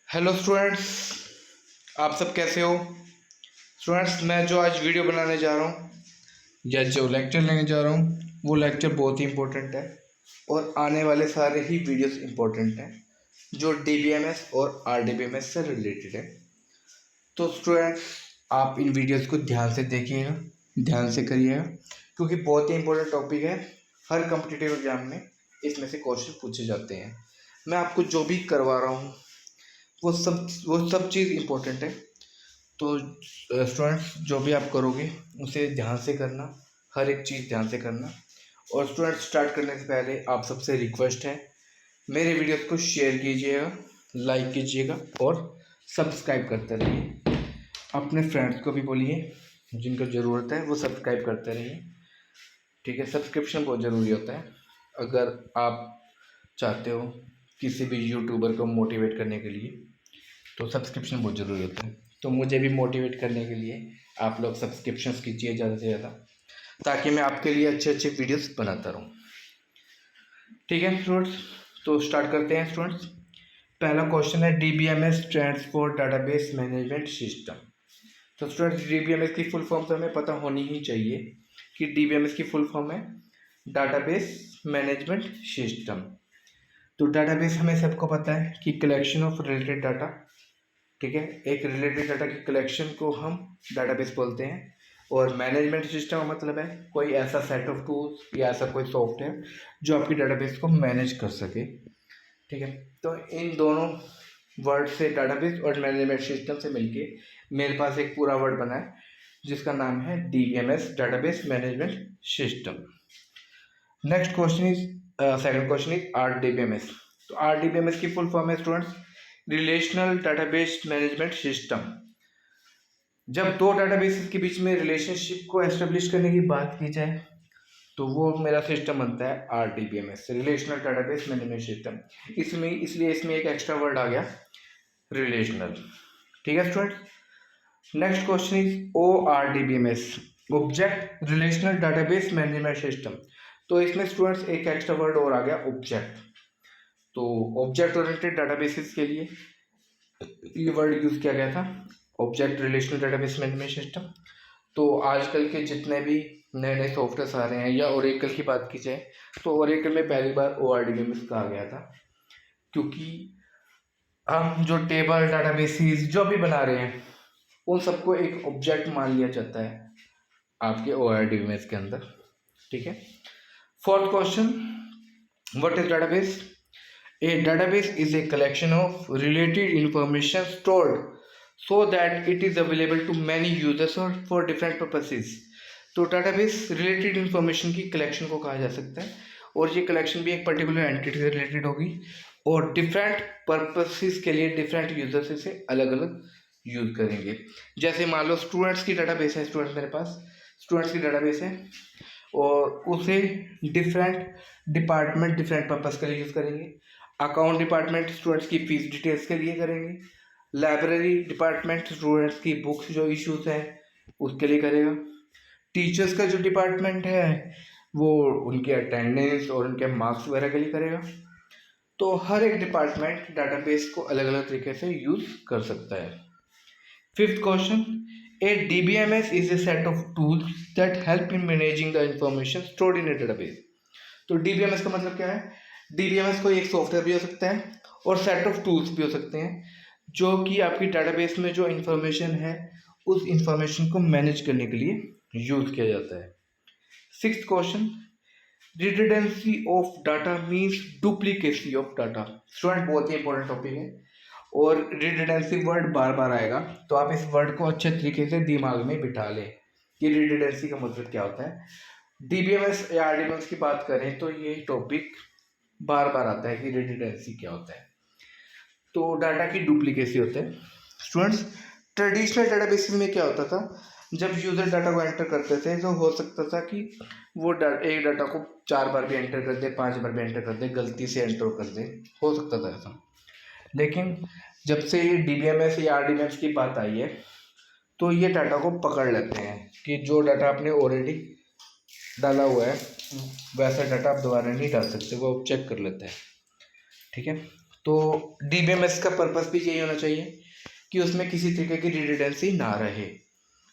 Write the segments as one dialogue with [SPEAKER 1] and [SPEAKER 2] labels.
[SPEAKER 1] Hello students, आप सब कैसे हो। स्टूडेंट्स, मैं जो आज वीडियो बनाने जा रहा हूँ या जो लेक्चर लेने जा रहा हूँ वो लेक्चर बहुत ही इम्पोर्टेंट है और आने वाले सारे ही वीडियोस इम्पोर्टेंट हैं जो DBMS और RDBMS से रिलेटेड है। तो स्टूडेंट्स, आप इन वीडियोस को ध्यान से देखिएगा, ध्यान से करिएगा, क्योंकि बहुत ही इम्पोर्टेंट टॉपिक है। हर कम्पिटिटिव एग्जाम में इसमें से क्वेश्चन पूछे जाते हैं। मैं आपको जो भी करवा रहा हूँ वो सब चीज़ इम्पोर्टेंट है। तो स्टूडेंट्स, जो भी आप करोगे उसे ध्यान से करना, हर एक चीज़ ध्यान से करना। और स्टूडेंट्स, स्टार्ट करने से पहले आप सबसे रिक्वेस्ट है, मेरे वीडियोस को शेयर कीजिएगा, लाइक कीजिएगा और सब्सक्राइब करते रहिए। अपने फ्रेंड्स को भी बोलिए, जिनको ज़रूरत है वो सब्सक्राइब करते रहिए। ठीक है, सब्सक्रिप्शन बहुत ज़रूरी होता है। अगर आप चाहते हो किसी भी यूट्यूबर को मोटिवेट करने के लिए तो सब्सक्रिप्शन बहुत ज़रूरी होता है। तो मुझे भी मोटिवेट करने के लिए आप लोग सब्सक्रिप्शंस कीजिए ज़्यादा से ज़्यादा, ताकि मैं आपके लिए अच्छे अच्छे वीडियोस बनाता रहूँ। ठीक है स्टूडेंट्स, तो स्टार्ट करते हैं स्टूडेंट्स। पहला क्वेश्चन है, DBMS stands for database management system. तो स्टूडेंट्स, DBMS की फुल फॉर्म तो हमें पता होनी ही चाहिए कि DBMS की फुल फॉर्म है डाटाबेस मैनेजमेंट सिस्टम। तो डाटाबेस हमें सबको पता है कि कलेक्शन ऑफ रिलेटेड डाटा। ठीक है, एक रिलेटेड डाटा की कलेक्शन को हम डाटाबेस बोलते हैं। और मैनेजमेंट सिस्टम का मतलब है कोई ऐसा सेट ऑफ टूल्स या ऐसा कोई सॉफ्टवेयर जो आपकी डाटाबेस को मैनेज कर सके। ठीक है, तो इन दोनों वर्ड से, डाटाबेस और मैनेजमेंट सिस्टम से मिलके मेरे पास एक पूरा वर्ड बना है जिसका नाम है DBMS, database management system. Next question is, second question is RDBMS। तो RDBMS की फुल फॉर्म है students relational database management system. जब दो डाटाबेसेस के बीच में रिलेशनशिप को एस्टेब्लिश करने की बात की जाए तो वो मेरा सिस्टम बनता है RDBMS, relational database management system. इसलिए इसमें एक एक्स्ट्रा वर्ड आ गया, रिलेशनल। ठीक है student, next question is ORDBMS, object relational database management system. तो इसमें स्टूडेंट्स एक एक्स्ट्रा वर्ड और आ गया, ऑब्जेक्ट। तो ऑब्जेक्ट ओरिएंटेड डाटाबेसेस के लिए ये वर्ड यूज किया गया था, object relational database management system. तो आजकल के जितने भी नए नए सॉफ्टवेयर आ रहे हैं, या ओरेकल की बात की जाए तो ओरेकल में पहली बार ORDBMS कहा गया था, क्योंकि हम जो टेबल डाटाबेसेस जो भी बना रहे हैं उन सबको एक ऑब्जेक्ट मान लिया जाता है आपके ORDBMS के अंदर। ठीक है, fourth question, what is database? A database is a collection of related information stored so that it is available to many users or for different purposes. तो database related information की collection को कहा जा सकता है, और ये collection भी एक particular entity से related होगी और different purposes के लिए different users इसे अलग अलग यूज करेंगे। जैसे मान लो स्टूडेंट्स की डाटाबेस है, स्टूडेंट्स मेरे पास स्टूडेंट्स की डाटाबेस है और उसे डिफरेंट डिपार्टमेंट डिफरेंट पर्पस के लिए यूज़ करेंगे। अकाउंट डिपार्टमेंट स्टूडेंट्स की फीस डिटेल्स के लिए करेंगे। लाइब्रेरी डिपार्टमेंट स्टूडेंट्स की बुक्स जो इश्यूज हैं उसके लिए करेगा। टीचर्स का जो डिपार्टमेंट है वो उनके अटेंडेंस और उनके मार्क्स वगैरह के लिए करेगा। तो हर एक डिपार्टमेंट डाटाबेस को अलग अलग तरीके से यूज कर सकता है। Fifth question, A DBMS is a set of tools that help in managing the information stored in A database. तो DBMS का मतलब क्या है? DBMS कोई एक सॉफ्टवेयर भी हो सकता है और सेट ऑफ टूल्स भी हो सकते हैं जो कि आपकी डाटाबेस में जो इंफॉर्मेशन है उस इंफॉर्मेशन को मैनेज करने के लिए यूज किया जाता है। Sixth question, redundancy of data means duplicacy of data. Student, बहुत ही इंपॉर्टेंट टॉपिक है और रिडंडेंसी वर्ड बार बार आएगा, तो आप इस वर्ड को अच्छे तरीके से दिमाग में बिठा लें कि रिडंडेंसी का मतलब क्या होता है। DBMS या RDBMS की बात करें तो ये टॉपिक बार बार आता है कि रिडंडेंसी क्या होता है। तो डाटा की डुप्लीकेसी होता है। स्टूडेंट्स, ट्रेडिशनल डाटाबेसेस में क्या होता था, जब यूज़र डाटा को एंटर करते थे तो हो सकता था कि वो एक डाटा को 4 बार भी एंटर कर दे, 5 बार भी एंटर कर दे, गलती से एंटर कर दे, हो सकता था ऐसा। लेकिन जब से ये DBMS या RDBMS की बात आई है तो ये डाटा को पकड़ लेते हैं कि जो डाटा आपने ऑलरेडी डाला हुआ है वैसा डाटा आप दोबारा नहीं डाल सकते, वो चेक कर लेते हैं। ठीक है, तो DBMS का पर्पस भी यही होना चाहिए कि उसमें किसी तरीके की रिडंडेंसी ना रहे,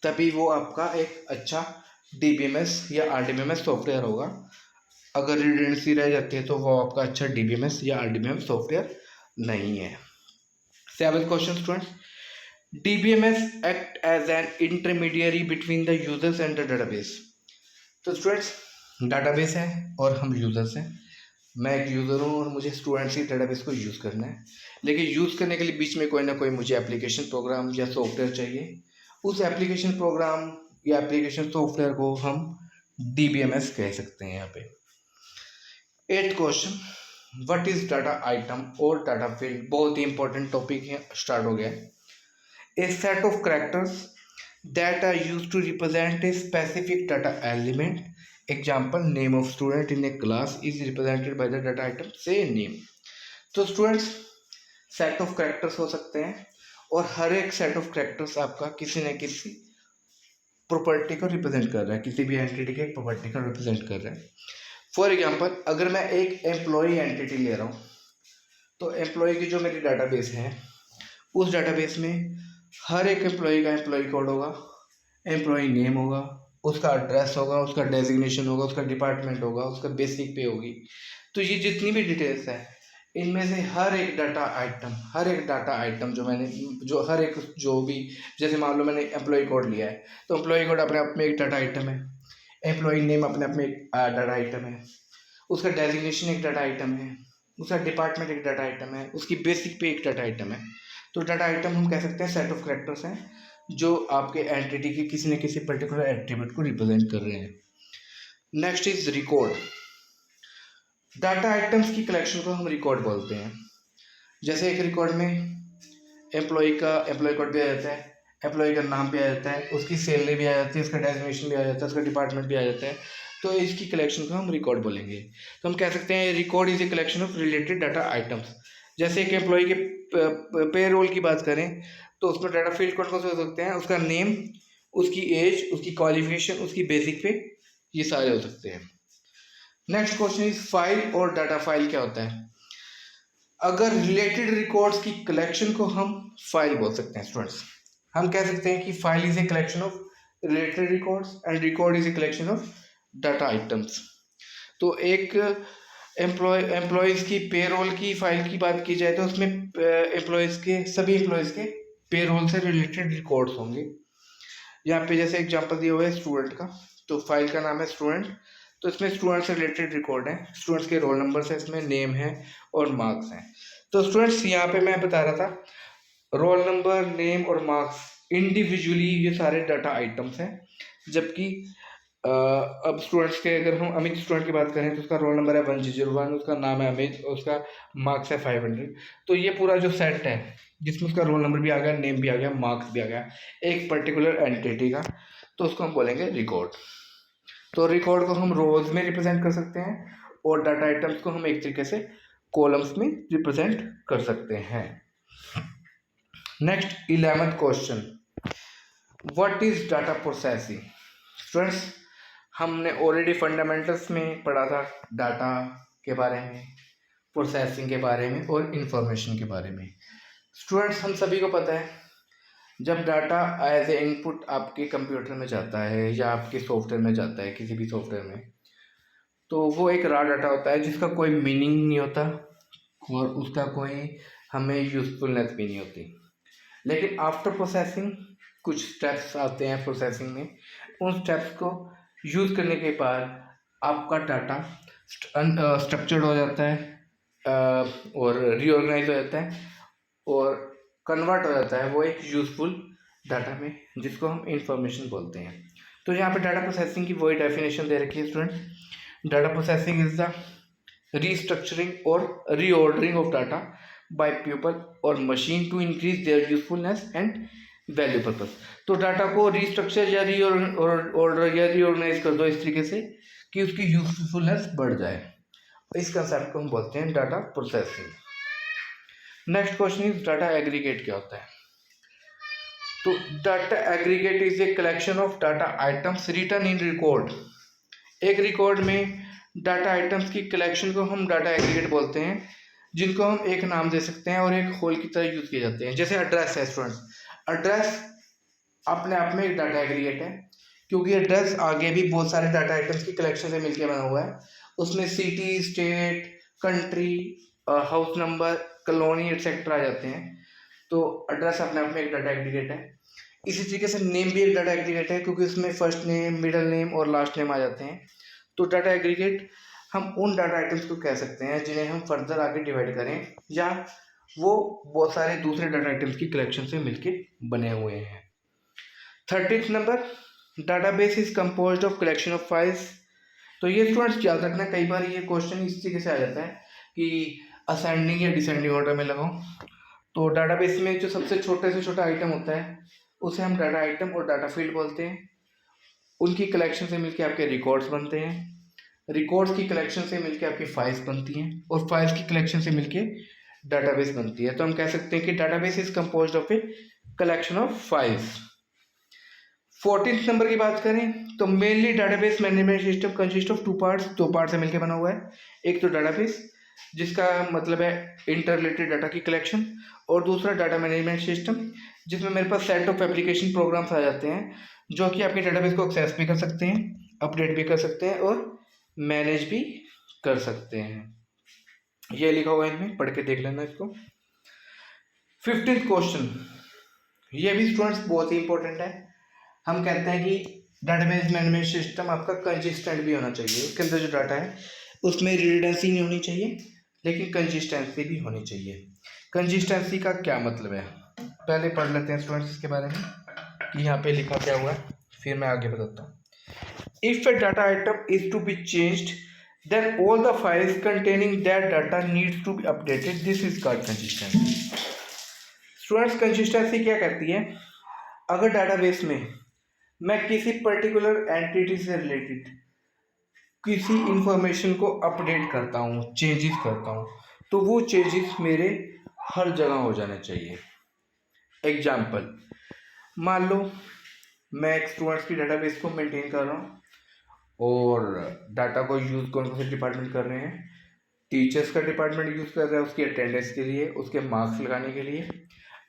[SPEAKER 1] तभी वो आपका एक अच्छा DBMS या RDBMS सॉफ्टवेयर होगा। अगर रिडंडेंसी रह जाती है तो वो आपका अच्छा DBMS या RDBMS सॉफ्टवेयर नहीं है। 7th question students, DBMS act as an intermediary between the users and the database। तो स्टूडेंट्स, डाटाबेस है और हम यूज़र्स हैं। मैं एक यूज़र हूँ और मुझे स्टूडेंट्स की डाटाबेस को यूज़ करना है, लेकिन यूज़ करने के लिए बीच में कोई ना कोई मुझे एप्लीकेशन प्रोग्राम या सॉफ्टवेयर चाहिए। उस एप्लीकेशन प्रोग्राम या एप्लीकेशन सॉफ्टवेयर को हम DBMS कह सकते हैं यहाँ पे। 8th question, what is data item और डाटा फील्ड। बहुत ही इंपॉर्टेंट टॉपिक है, स्टार्ट हो गया है। A set of characters that are used to represent a specific data element. Example, name of student in a class is represented by the data item say name। तो students, set of characters हो सकते हैं और हर एक set of characters आपका किसी न किसी प्रॉपर्टी को रिप्रेजेंट कर रहा है, किसी भी एंटिटी के प्रॉपर्टी को रिप्रेजेंट कर रहा है। फॉर एग्जांपल, अगर मैं एक एम्प्लॉय एंटिटी ले रहा हूँ, तो एम्प्लॉय की जो मेरी डाटाबेस है, उस डाटाबेस में हर एक एम्प्लॉय का एम्प्लॉय कोड होगा, एम्प्लॉय नेम होगा, उसका एड्रेस होगा, उसका डेजिग्नेशन होगा, उसका डिपार्टमेंट होगा, उसका बेसिक पे होगी। तो ये जितनी भी डिटेल्स है, इनमें से हर एक डाटा आइटम जो हर एक जो भी, जैसे मान लो मैंने एम्प्लॉय कोड लिया है, तो एम्प्लॉय कोड अपने आप में एक डाटा आइटम है, एम्प्लॉय नेम अपने आप में एक डाटा आइटम है, उसका डेजिग्नेशन एक डाटा आइटम है, उसका डिपार्टमेंट एक डाटा आइटम है, उसकी बेसिक पे एक डाटा आइटम है। तो डाटा आइटम हम कह सकते हैं सेट ऑफ कैरेक्टर्स हैं जो आपके एंटिटी के किसी न किसी पर्टिकुलर एट्रीब्यूट को रिप्रेजेंट कर रहे हैं। Next is record. Data items की कलेक्शन को हम रिकॉर्ड बोलते हैं। जैसे एक रिकॉर्ड में एम्प्लॉय कोड भी आ जाता है, एम्प्लॉय का नाम भी आ जाता है, उसकी सैलरी भी आ जाती है, उसका डेजिग्नेशन भी आ जाता है, उसका डिपार्टमेंट भी आ जाता है। तो इसकी कलेक्शन को हम रिकॉर्ड बोलेंगे। तो हम कह सकते हैं record is a collection of related data items. जैसे एक एम्प्लॉय के पे रोल की बात करें तो उसमें डाटा फील्ड कौन कौन से हो सकते हैं, उसका नेम, उसकी एज, उसकी क्वालिफिकेशन, उसकी बेसिक पे, ये सारे हो सकते हैं। नेक्स्ट क्वेश्चन इज फाइल और डाटा फाइल क्या होता है। अगर रिलेटेड रिकॉर्ड्स की कलेक्शन को हम फाइल बोल सकते हैं स्टूडेंट्स। हम कह सकते हैं कि file is a collection of related records and record is a collection of data items. तो एक एम्प्लॉयज़ की पेरोल की फाइल की बात की जाए तो उसमें सभी एम्प्लॉयज़ के पेरोल से रिलेटेड रिकॉर्ड्स होंगे। यहाँ पे जैसे एग्जांपल दिया हुआ है स्टूडेंट का, तो फाइल का नाम है स्टूडेंट, तो इसमें स्टूडेंट से रिलेटेड रिकॉर्ड है, स्टूडेंट्स के रोल नंबर है, इसमें नेम है और मार्क्स हैं। तो स्टूडेंट्स, यहाँ पे मैं बता रहा था रोल नंबर, नेम और मार्क्स इंडिविजुअली ये सारे डाटा आइटम्स हैं, जबकि अब स्टूडेंट्स के अगर हम अमित स्टूडेंट की बात करें तो उसका रोल नंबर है 1001, उसका नाम है अमित, उसका मार्क्स है 500। तो ये पूरा जो सेट है जिसमें उसका रोल नंबर भी आ गया, नेम भी आ गया, मार्क्स भी आ गया, एक पर्टिकुलर एंटिटी का, तो उसको हम बोलेंगे रिकॉर्ड। तो रिकॉर्ड को हम रोज में रिप्रेजेंट कर सकते हैं और डाटा आइटम्स को हम एक तरीके से कॉलम्स में रिप्रेजेंट कर सकते हैं। Next 11th question, what is data processing. Students, हमने ऑलरेडी फंडामेंटल्स में पढ़ा था डाटा के बारे में, प्रोसेसिंग के बारे में और इंफॉर्मेशन के बारे में। स्टूडेंट्स, हम सभी को पता है जब डाटा एज ए इनपुट आपके कंप्यूटर में जाता है या आपके सॉफ्टवेयर में जाता है, किसी भी सॉफ्टवेयर में, तो वो एक रॉ डाटा होता है जिसका कोई मीनिंग नहीं होता और उसका कोई हमें यूजफुलनेस भी नहीं होती। लेकिन आफ्टर प्रोसेसिंग कुछ स्टेप्स आते हैं प्रोसेसिंग में, उन स्टेप्स को यूज़ करने के बाद आपका डाटा स्ट्रक्चर्ड हो जाता है और रीऑर्गेनाइज हो जाता है और कन्वर्ट हो जाता है वो एक यूज़फुल डाटा में, जिसको हम इंफॉर्मेशन बोलते हैं। तो यहाँ पे डाटा प्रोसेसिंग की वही डेफिनेशन दे रखी है student. Data processing is the restructuring और reordering of data by people और machine to increase their usefulness and value purpose. तो डाटा को रीस्ट्रक्चर या रीऑर्डर या रीऑर्गेनाइज कर दो इस तरीके से कि उसकी यूजफुलनेस बढ़ जाए। इस कंसेप्ट को हम बोलते हैं data processing. Next question is data aggregate क्या होता है। तो data aggregate is a collection of data items written in record. एक रिकॉर्ड में डाटा आइटम्स की कलेक्शन को हम डाटा एग्रीगेट बोलते हैं, जिनको हम एक नाम दे सकते हैं और एक होल की तरह यूज किए जाते हैं। जैसे एड्रेस है स्टूडेंट्स, एड्रेस अपने आप में एक डाटा एग्रीगेट है, क्योंकि एड्रेस आगे भी बहुत सारे डाटा आइटम्स की कलेक्शन से मिलकर बना हुआ है। उसमें city, state, country, house number, colony etcetera आ जाते हैं। तो एड्रेस अपने आप में एक डाटा एग्रीगेट है। इसी तरीके से नेम भी एक डाटा एग्रीगेट है, क्योंकि उसमें फर्स्ट नेम, मिडिल नेम और लास्ट नेम आ जाते हैं। तो डाटा एग्रीगेट हम उन डाटा आइटम्स को कह सकते हैं जिन्हें हम फर्दर आगे डिवाइड करें, या वो बहुत सारे दूसरे डाटा आइटम्स की कलेक्शन से मिलके बने हुए हैं। 30th number, database is composed of collection of files. तो ये स्टूडेंट्स याद रखना, कई बार ये क्वेश्चन इस तरीके से आ जाता है कि असेंडिंग या डिसेंडिंग ऑर्डर में लगाओ। तो डाटाबेस में जो सबसे छोटे से छोटा आइटम होता है उसे हम डाटा आइटम और डाटा फील्ड बोलते हैं। उनकी कलेक्शन से मिलके आपके रिकॉर्ड्स बनते हैं, रिकॉर्ड्स की कलेक्शन से मिलके आपकी फाइल्स बनती हैं, और फाइल्स की कलेक्शन से मिलके डाटाबेस बनती है। तो हम कह सकते हैं कि database is composed of A collection of files. 14th number की बात करें तो mainly database management system consist of two parts, दो पार्ट से मिलकर बना हुआ है। एक तो डाटाबेस जिसका मतलब है इंटर रिलेटेड डाटा की कलेक्शन, और दूसरा डाटा मैनेजमेंट सिस्टम जिसमें मेरे पास सेट ऑफ एप्लीकेशन प्रोग्राम्स आ जाते हैं जो कि आपके डाटाबेस को एक्सेस भी कर सकते हैं, अपडेट भी कर सकते हैं और मैनेज भी कर सकते हैं। ये लिखा हुआ है इनमें, पढ़ के देख लेना इसको। 15th क्वेश्चन, ये भी स्टूडेंट्स बहुत ही इंपॉर्टेंट है। हम कहते हैं कि डाटाबेस मैनेजमेंट सिस्टम आपका कंसिस्टेंट भी होना चाहिए, उसके अंदर जो डाटा है उसमें रिडंडेंसी नहीं होनी चाहिए, लेकिन कंसिस्टेंसी भी होनी चाहिए। कंसिस्टेंसी का क्या मतलब है, पहले पढ़ लेते हैं स्टूडेंट्स इसके बारे में कि यहाँ पे लिखा क्या हुआ है, फिर मैं आगे बताता हूँ। If a data item is to be changed then all the files containing that data needs to be updated. This is called consistency. Students consistency क्या कहती है, अगर डाटाबेस में मैं किसी पर्टिकुलर एंटिटी से रिलेटेड किसी इंफॉर्मेशन को अपडेट करता हूँ, चेंजेस करता हूँ, तो वो चेंजेस मेरे हर जगह हो जाने चाहिए। एग्जाम्पल, मान लो मैं एक स्टूडेंट्स की डाटाबेस को मेंटेन कर रहा हूँ और डाटा को यूज़ कौन कौन से डिपार्टमेंट कर रहे हैं। टीचर्स का डिपार्टमेंट यूज़ कर रहा है उसकी अटेंडेंस के लिए, उसके मार्क्स लगाने के लिए।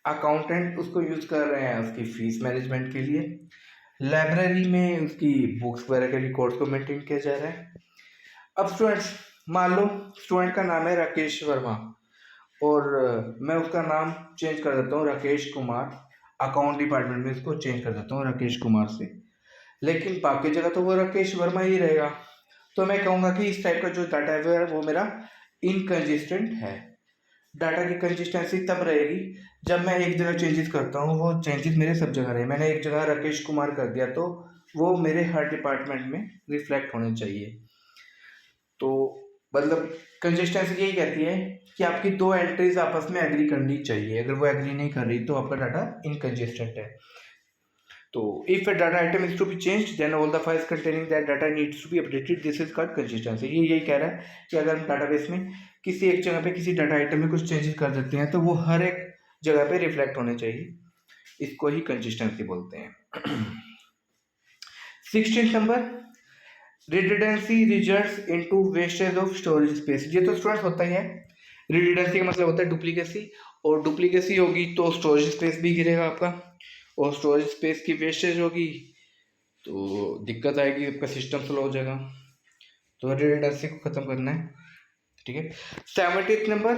[SPEAKER 1] अकाउंटेंट उसको यूज़ कर रहे हैं उसकी फ़ीस मैनेजमेंट के लिए। लाइब्रेरी में उसकी बुक्स वगैरह के रिकॉर्ड्स को मेंटेन किया जा रहा है। अब स्टूडेंट्स, मान लो स्टूडेंट का नाम है राकेश वर्मा और मैं उसका नाम चेंज कर देता हूँ राकेश कुमार, अकाउंट डिपार्टमेंट में इसको चेंज कर देता हूँ राकेश कुमार से, लेकिन बाकी जगह तो वो राकेश वर्मा ही रहेगा। तो मैं कहूँगा कि इस टाइप का जो डाटा है वो मेरा इनकंसिस्टेंट है। डाटा की कंसिस्टेंसी तब रहेगी जब मैं एक जगह चेंजेस करता हूँ, वो चेंजेस मेरे सब जगह रहे। मैंने एक जगह राकेश कुमार कर दिया तो वो मेरे हर डिपार्टमेंट में रिफ्लेक्ट होने चाहिए। तो मतलब कंसिस्टेंसी यही कहती है कि आपकी दो एंट्रीज आपस में एग्री करनी चाहिए, अगर वो एग्री नहीं कर रही तो आपका डाटा इनकंसिस्टेंट है। तो if a data item is to be changed then all the files containing that data needs to be updated. This is called consistency. ये यही कह रहा है कि अगर हम डाटाबेस में किसी एक जगह पे किसी डाटा आइटम में कुछ चेंजेस कर देते हैं तो वो हर एक जगह पे रिफ्लेक्ट होने चाहिए, इसको ही कंसिस्टेंसी बोलते हैं। 16th number, redundancy results into wastage of storage space. ये तो स्टूडेंट्स होता ही है, रिडंडेंसी का मतलब होता है डुप्लीकेसी, और डुप्लीकेसी होगी तो स्टोरेज स्पेस भी गिरेगा आपका, और स्टोरेज स्पेस की वेस्टेज होगी तो दिक्कत आएगी, आपका सिस्टम स्लो हो जाएगा। तो रिडंडेंसी को ख़त्म करना है, ठीक है। 70th number,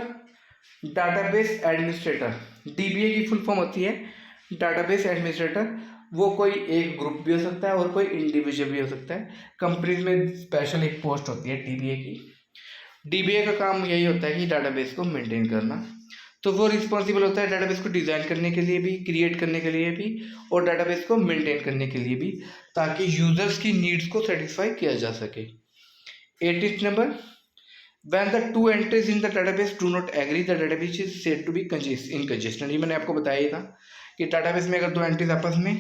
[SPEAKER 1] database administrator. DBA की फुल फॉर्म होती है डाटाबेस एडमिनिस्ट्रेटर। वो कोई एक ग्रुप भी हो सकता है और कोई इंडिविजुअल भी हो सकता है। कंपनीज में स्पेशल एक पोस्ट होती है डीबीए की। डीबीए का काम यही होता है कि डाटाबेस को मेंटेन करना। तो वो रिस्पॉन्सिबल होता है डाटाबेस को डिज़ाइन करने के लिए भी, क्रिएट करने के लिए भी, और डाटाबेस को मेंटेन करने के लिए भी, ताकि यूजर्स की नीड्स को सेटिस्फाई किया जा सके। 18th number, when the two entries in the database do not agree the database is said to be inconsistent। ये मैंने आपको बताया ही था कि डाटाबेस में अगर दो एंट्रीज आपस में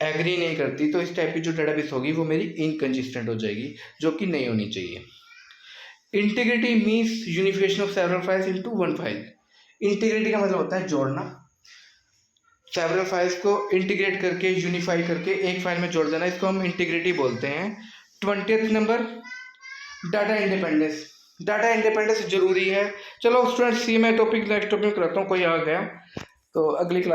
[SPEAKER 1] एग्री नहीं करती तो इस टाइप की जो डाटाबेस होगी वो मेरी इनकंसिस्टेंट हो जाएगी, जो कि नहीं होनी चाहिए। Integrity means unification of several files into one file. Integrity का मतलब होता है जोड़ना, सेवरल फाइल्स को इंटीग्रेट करके, यूनिफाई करके एक फाइल में जोड़ देना, इसको हम इंटीग्रिटी बोलते हैं। 20th number, data independence. Data independence जरूरी है। चलो स्टूडेंट्स, ये मैं टॉपिक नेक्स्ट टॉपिक में कराता हूँ, कोई आ गया तो अगली क्लास